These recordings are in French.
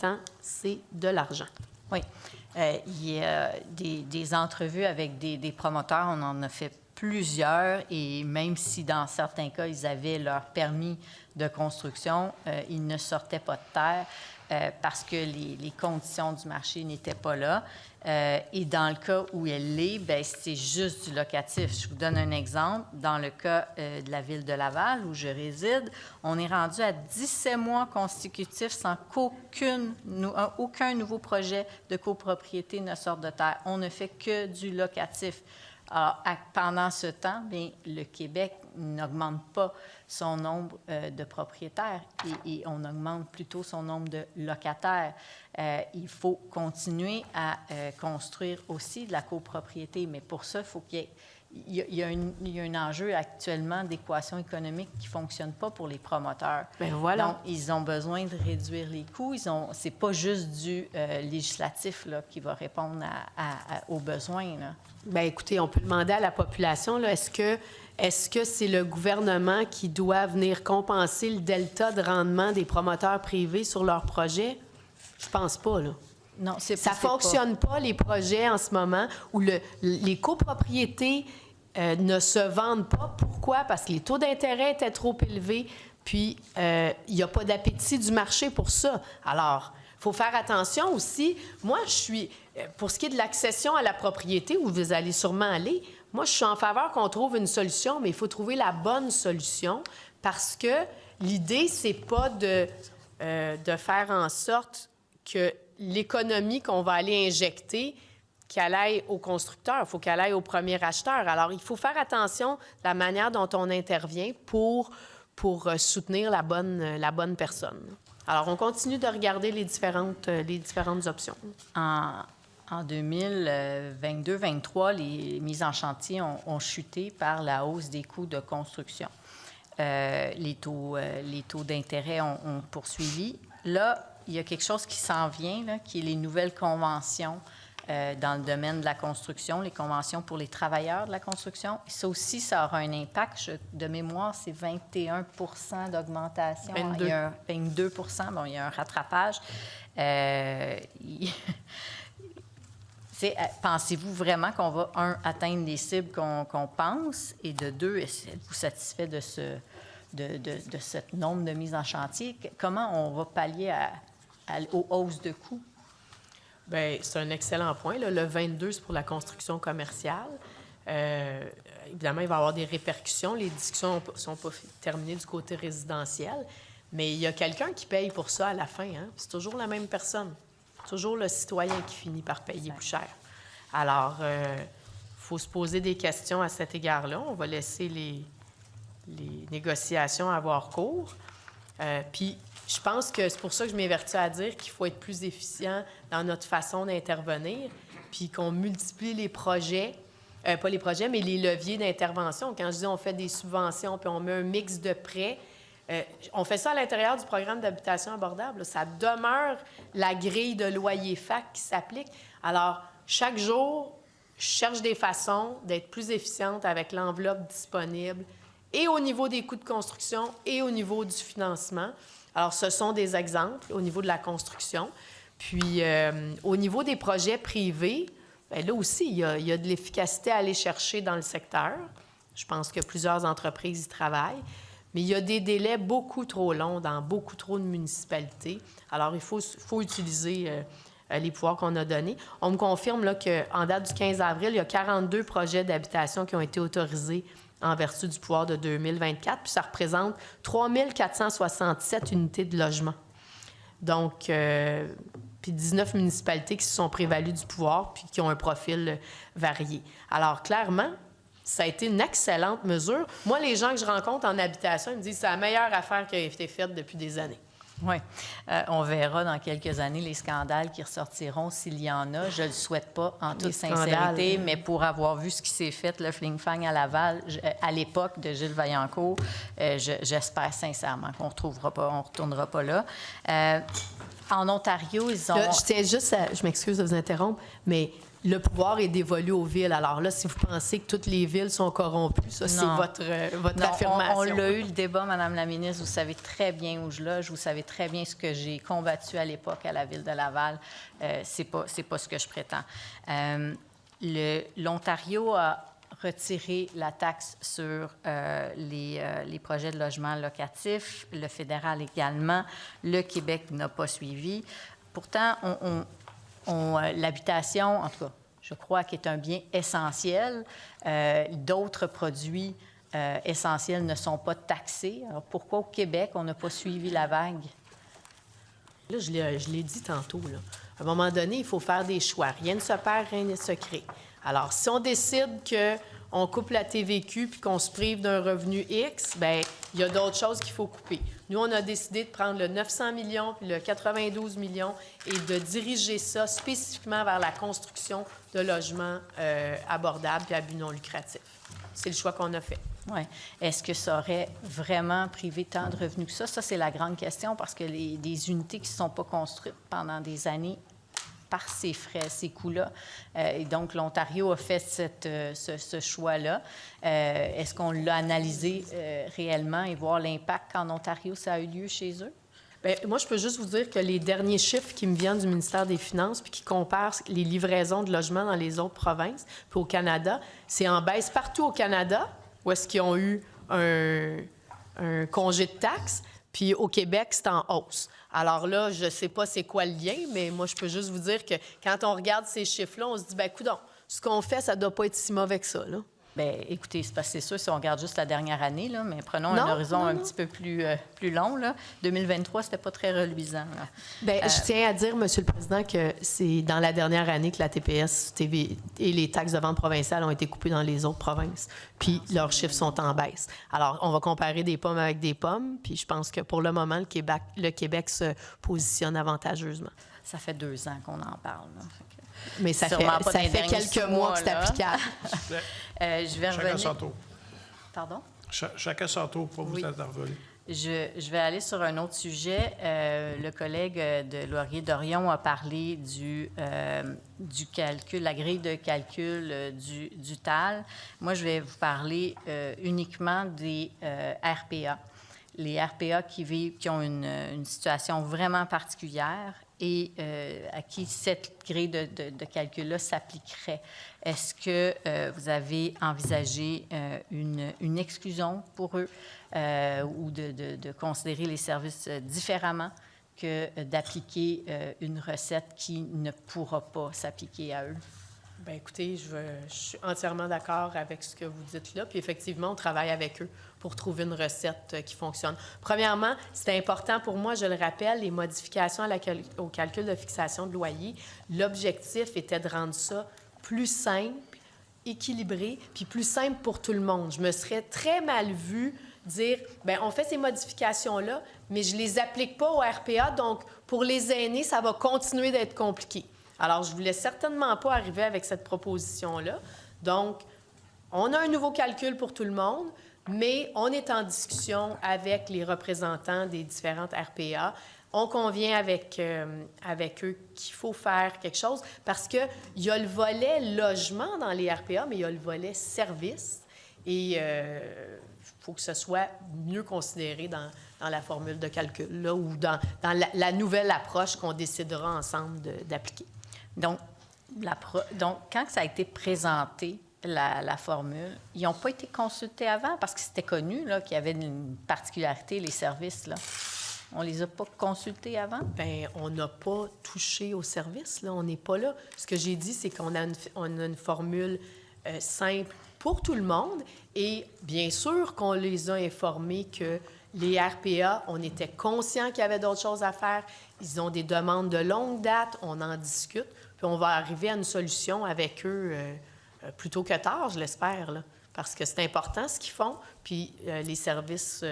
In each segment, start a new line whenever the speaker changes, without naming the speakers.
temps, c'est de l'argent.
Oui. Il y a des entrevues avec des promoteurs, on en a fait plusieurs, et même si dans certains cas, ils avaient leur permis de construction, ils ne sortaient pas de terre parce que les conditions du marché n'étaient pas là. Et dans le cas où elle l'est, bien, c'est juste du locatif. Je vous donne un exemple. Dans le cas de la ville de Laval, où je réside, on est rendu à 17 mois consécutifs sans qu'aucun nouveau projet de copropriété ne sorte de terre. On ne fait que du locatif. Alors, pendant ce temps, bien, le Québec n'augmente pas son nombre de propriétaires et on augmente plutôt son nombre de locataires. Il faut continuer à construire aussi de la copropriété, mais pour ça, il faut qu'il y ait un enjeu actuellement d'équation économique qui ne fonctionne pas pour les promoteurs.
Bien, voilà.
Donc, ils ont besoin de réduire les coûts. Ce n'est pas juste du législatif là, qui va répondre aux besoins. Là.
Bien, écoutez, on peut demander à la population, là, est-ce que c'est le gouvernement qui doit venir compenser le delta de rendement des promoteurs privés sur leurs projets? Je pense pas, là.
Non, ça
ne fonctionne pas, les projets en ce moment, où les copropriétés ne se vendent pas. Pourquoi? Parce que les taux d'intérêt étaient trop élevés, puis il n'y a pas d'appétit du marché pour ça. Alors, il faut faire attention aussi. Moi, pour ce qui est de l'accession à la propriété, où vous allez sûrement aller, moi, je suis en faveur qu'on trouve une solution, mais il faut trouver la bonne solution parce que l'idée, c'est pas de faire en sorte que l'économie qu'on va aller injecter, qu'elle aille au constructeur, il faut qu'elle aille au premier acheteur. Alors, il faut faire attention à la manière dont on intervient pour soutenir la bonne personne. Alors, on continue de regarder les différentes options. En
2022-23, les mises en chantier ont chuté par la hausse des coûts de construction. Les taux d'intérêt ont poursuivi. Là, il y a quelque chose qui s'en vient, là, qui est les nouvelles conventions dans le domaine de la construction, les conventions pour les travailleurs de la construction. Et ça aussi, ça aura un impact. De mémoire, c'est 21 d'augmentation.
22.
Il y a 22 bon, il y a un rattrapage. Pensez-vous vraiment qu'on va, atteindre les cibles qu'on pense, et de deux, êtes-vous satisfait de ce nombre de mises en chantier? Comment on va pallier aux hausses de coûts?
Bien, c'est un excellent point. Là. Le 22, c'est pour la construction commerciale. Évidemment, il va y avoir des répercussions. Les discussions ne sont pas terminées du côté résidentiel, mais il y a quelqu'un qui paye pour ça à la fin. Hein? C'est toujours la même personne. Toujours le citoyen qui finit par payer plus cher. Alors, il faut se poser des questions à cet égard-là. On va laisser les négociations avoir cours. Puis, je pense que c'est pour ça que je m'évertue à dire qu'il faut être plus efficient dans notre façon d'intervenir, puis qu'on multiplie les projets, pas les projets, mais les leviers d'intervention. Quand je dis on fait des subventions, puis on met un mix de prêts, on fait ça à l'intérieur du programme d'habitation abordable. Là. Ça demeure la grille de loyer FAC qui s'applique. Alors, chaque jour, je cherche des façons d'être plus efficiente avec l'enveloppe disponible, et au niveau des coûts de construction et au niveau du financement. Alors, ce sont des exemples au niveau de la construction. Puis, au niveau des projets privés, bien, là aussi, il y a de l'efficacité à aller chercher dans le secteur. Je pense que plusieurs entreprises y travaillent. Mais il y a des délais beaucoup trop longs dans beaucoup trop de municipalités. Alors, il faut utiliser les pouvoirs qu'on a donnés. On me confirme là, qu'en date du 15 avril, il y a 42 projets d'habitation qui ont été autorisés en vertu du pouvoir de 2024, puis ça représente 3 467 unités de logement. Donc, puis 19 municipalités qui se sont prévalues du pouvoir puis qui ont un profil varié. Alors, clairement, ça a été une excellente mesure. Moi, les gens que je rencontre en habitation, ils me disent que c'est la meilleure affaire qui a été faite depuis des années.
Oui. On verra dans quelques années les scandales qui ressortiront, s'il y en a. Je ne le souhaite pas, en toute sincérité, mais pour avoir vu ce qui s'est fait, le fling-fang à Laval, à l'époque de Gilles Vaillancourt, j'espère sincèrement qu'on ne retournera pas là. En Ontario, ils ont...
Je tiens juste à... Je m'excuse de vous interrompre, mais le pouvoir est dévolu aux villes. Alors là, si vous pensez que toutes les villes sont corrompues, ça, c'est
Non.
votre
Non,
affirmation.
on l'a eu, le débat, Madame la ministre. Vous savez très bien où je loge. Vous savez très bien ce que j'ai combattu à l'époque à la Ville de Laval. C'est pas ce que je prétends. L'Ontario a retiré la taxe sur les projets de logement locatif. Le fédéral également. Le Québec n'a pas suivi. Pourtant, l'habitation, en tout cas, je crois qu'est un bien essentiel. D'autres produits essentiels ne sont pas taxés. Alors, pourquoi au Québec, on n'a pas suivi la vague?
Là, je l'ai dit tantôt, là. À un moment donné, il faut faire des choix. Rien ne se perd, rien ne se crée. Alors, si on décide qu'on coupe la TVQ puis qu'on se prive d'un revenu X, bien, il y a d'autres choses qu'il faut couper. Nous, on a décidé de prendre le 900 millions puis le 92 millions et de diriger ça spécifiquement vers la construction de logements abordables puis à but non lucratif. C'est le choix qu'on a fait.
Oui. Est-ce que ça aurait vraiment privé tant de revenus que ça? Ça, c'est la grande question parce que des unités qui ne sont pas construites pendant des années par ces frais, ces coûts-là. Et donc, l'Ontario a fait ce choix-là. Est-ce qu'on l'a analysé réellement et voir l'impact qu'en Ontario, ça a eu lieu chez eux?
Bien, moi, je peux juste vous dire que les derniers chiffres qui me viennent du ministère des Finances puis qui comparent les livraisons de logements dans les autres provinces puis au Canada, c'est en baisse partout au Canada, où est-ce qu'ils ont eu un congé de taxes, puis au Québec, c'est en hausse. Alors là, je ne sais pas c'est quoi le lien, mais moi, je peux juste vous dire que quand on regarde ces chiffres-là, on se dit, bien, coudonc, ce qu'on fait, ça ne doit pas être si mauvais que ça, là.
Bien, écoutez, c'est parce que c'est sûr, si on regarde juste la dernière année, là, mais prenons un horizon un petit peu plus long, là. 2023, c'était pas très reluisant, là.
Bien, je tiens à dire, Monsieur le Président, que c'est dans la dernière année que la TPS TV et les taxes de vente provinciales ont été coupées dans les autres provinces. Puis leurs chiffres sont en baisse. Alors, on va comparer des pommes avec des pommes. Puis je pense que pour le moment, le Québec se positionne avantageusement.
Ça fait 2 ans qu'on en parle, là.
Mais ça fait quelques mois que c'est applicable.
Je vais revenir...
Chacun son tour.
Pardon?
Chacun son tour pour vous intervenir.
Je vais aller sur un autre sujet. Le collègue de Laurier-Dorion a parlé du calcul, la grille de calcul du TAL. Moi, je vais vous parler uniquement des RPA. Les RPA qui ont une situation vraiment particulière et à qui cette grille de calcul-là s'appliquerait. Est-ce que vous avez envisagé une exclusion pour eux ou de considérer les services différemment que d'appliquer une recette qui ne pourra pas s'appliquer à eux?
Bien, écoutez, je suis entièrement d'accord avec ce que vous dites là. Puis effectivement, on travaille avec eux pour trouver une recette qui fonctionne. Premièrement, c'est important pour moi, je le rappelle, les modifications au calcul de fixation de loyer. L'objectif était de rendre ça plus simple, équilibré, puis plus simple pour tout le monde. Je me serais très mal vue dire, bien, on fait ces modifications-là, mais je ne les applique pas au RPA, donc pour les aînés, ça va continuer d'être compliqué. Alors, je ne voulais certainement pas arriver avec cette proposition-là. Donc, on a un nouveau calcul pour tout le monde, mais on est en discussion avec les représentants des différentes RPA. On convient avec eux qu'il faut faire quelque chose parce qu'il y a le volet logement dans les RPA, mais il y a le volet service. Et il faut que ce soit mieux considéré dans la formule de calcul là, ou dans la nouvelle approche qu'on décidera ensemble d'appliquer.
Donc, quand ça a été présenté, la formule, ils n'ont pas été consultés avant parce que c'était connu là, qu'il y avait une particularité, les services, là. On ne les a pas consultés avant?
Bien, on n'a pas touché aux services, là. On n'est pas là. Ce que j'ai dit, c'est qu'on a une formule simple pour tout le monde et bien sûr qu'on les a informés que les RPA, on était conscients qu'il y avait d'autres choses à faire. Ils ont des demandes de longue date, on en discute, puis on va arriver à une solution avec eux plus tôt que tard, je l'espère, là, parce que c'est important ce qu'ils font, puis les services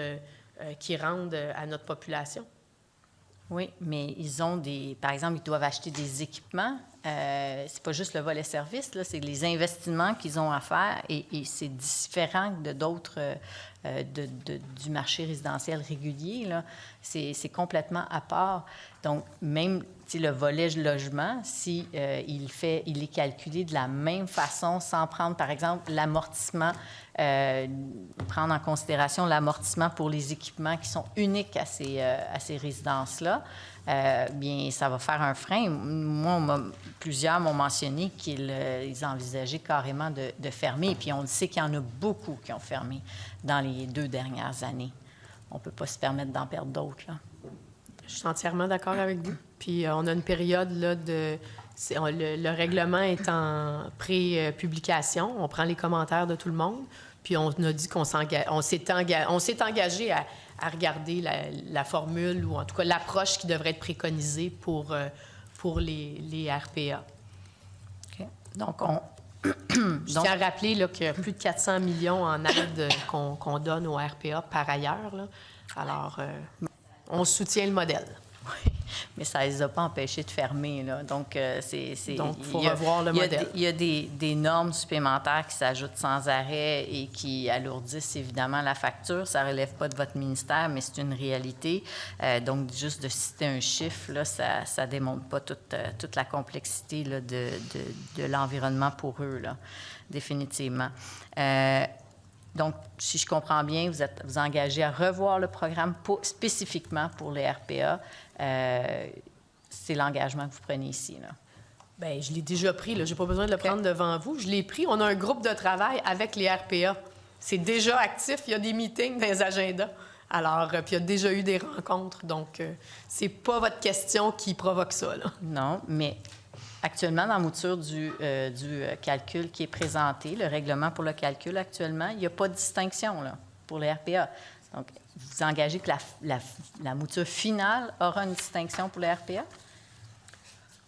qu'ils rendent à notre population.
Oui, mais ils ont par exemple, ils doivent acheter des équipements c'est pas juste le volet service, là, c'est les investissements qu'ils ont à faire et c'est différent de d'autres du marché résidentiel régulier, là. C'est complètement à part. Donc, même le volet logement, si il est calculé de la même façon, sans prendre, par exemple, l'amortissement, prendre en considération l'amortissement pour les équipements qui sont uniques à ces résidences-là, bien, ça va faire un frein. Moi, plusieurs m'ont mentionné qu'ils envisageaient carrément de fermer. Puis on le sait qu'il y en a beaucoup qui ont fermé dans les 2 dernières années. On ne peut pas se permettre d'en perdre d'autres, là.
Je suis entièrement d'accord avec vous. Puis on a une période là, le règlement est en pré-publication. On prend les commentaires de tout le monde. Puis on a dit qu'on s'est engagé à regarder la formule ou en tout cas l'approche qui devrait être préconisée pour les RPA.
OK. Donc,
Je tiens à rappeler là, qu'il y a plus de 400 millions en aide qu'on donne aux RPA par ailleurs, là. Alors, on soutient le modèle.
Oui, mais ça ne les a pas empêchés de fermer, là. Donc,
Donc, il faut revoir le modèle.
Il y a des normes supplémentaires qui s'ajoutent sans arrêt et qui alourdissent évidemment la facture. Ça ne relève pas de votre ministère, mais c'est une réalité. Donc, juste de citer un chiffre, là, ça ne démontre pas toute la complexité là, de l'environnement pour eux, là, définitivement. Donc, si je comprends bien, vous êtes engagé à revoir le programme spécifiquement pour les RPA. C'est l'engagement que vous prenez ici, là.
Bien, je l'ai déjà pris. Je n'ai pas besoin de le prendre devant vous. Je l'ai pris. On a un groupe de travail avec les RPA. C'est déjà actif. Il y a des meetings dans les agendas. Alors, puis il y a déjà eu des rencontres. Donc, c'est pas votre question qui provoque ça, là.
Non, mais actuellement, dans la mouture du calcul qui est présenté, le règlement pour le calcul actuellement, il n'y a pas de distinction là, pour les RPA. Donc, vous engagez que la mouture finale aura une distinction pour les RPA?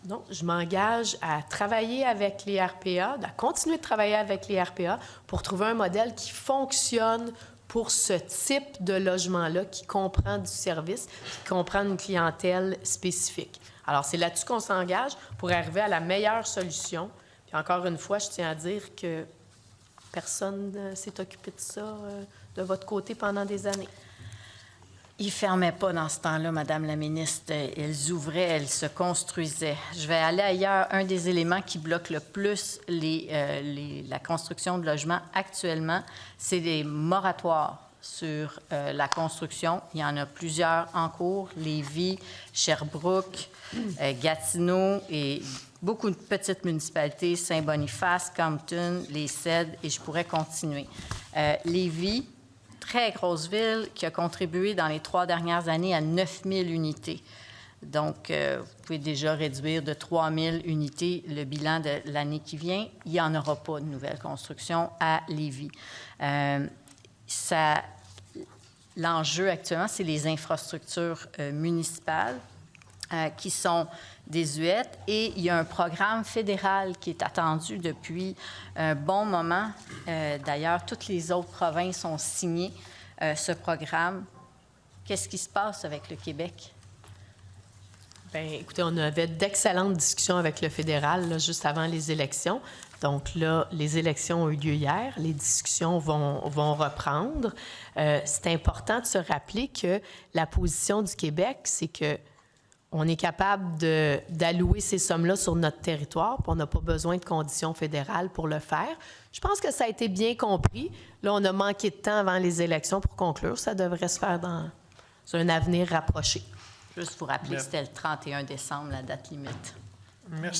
Non, je m'engage à travailler avec les RPA, à continuer de travailler avec les RPA pour trouver un modèle qui fonctionne pour ce type de logement-là, qui comprend du service, qui comprend une clientèle spécifique. Alors, c'est là-dessus qu'on s'engage pour arriver à la meilleure solution. Puis encore une fois, je tiens à dire que personne ne s'est occupé de ça de votre côté pendant des années.
Ils ne fermaient pas dans ce temps-là, Madame la ministre. Elles ouvraient, elles se construisaient. Je vais aller ailleurs. Un des éléments qui bloque le plus la construction de logements actuellement, c'est les moratoires sur la construction. Il y en a plusieurs en cours. Lévis, Sherbrooke, Gatineau et beaucoup de petites municipalités, Saint-Boniface, Compton, les Cèdres, et je pourrais continuer. Lévis, très grosse ville qui a contribué dans les 3 dernières années à 9 000 unités. Donc, vous pouvez déjà réduire de 3 000 unités le bilan de l'année qui vient. Il n'y en aura pas de nouvelles constructions à Lévis. L'enjeu actuellement, c'est les infrastructures municipales qui sont désuètes et il y a un programme fédéral qui est attendu depuis un bon moment. D'ailleurs, toutes les autres provinces ont signé ce programme. Qu'est-ce qui se passe avec le Québec?
Bien, écoutez, on avait d'excellentes discussions avec le fédéral là, juste avant les élections. Donc là, les élections ont eu lieu hier. Les discussions vont reprendre. C'est important de se rappeler que la position du Québec, c'est que on est capable d'allouer ces sommes-là sur notre territoire, puis on n'a pas besoin de conditions fédérales pour le faire. Je pense que ça a été bien compris. Là, on a manqué de temps avant les élections pour conclure. Ça devrait se faire dans un avenir rapproché.
Juste vous rappeler, c'était le 31 décembre, la date limite.
Merci.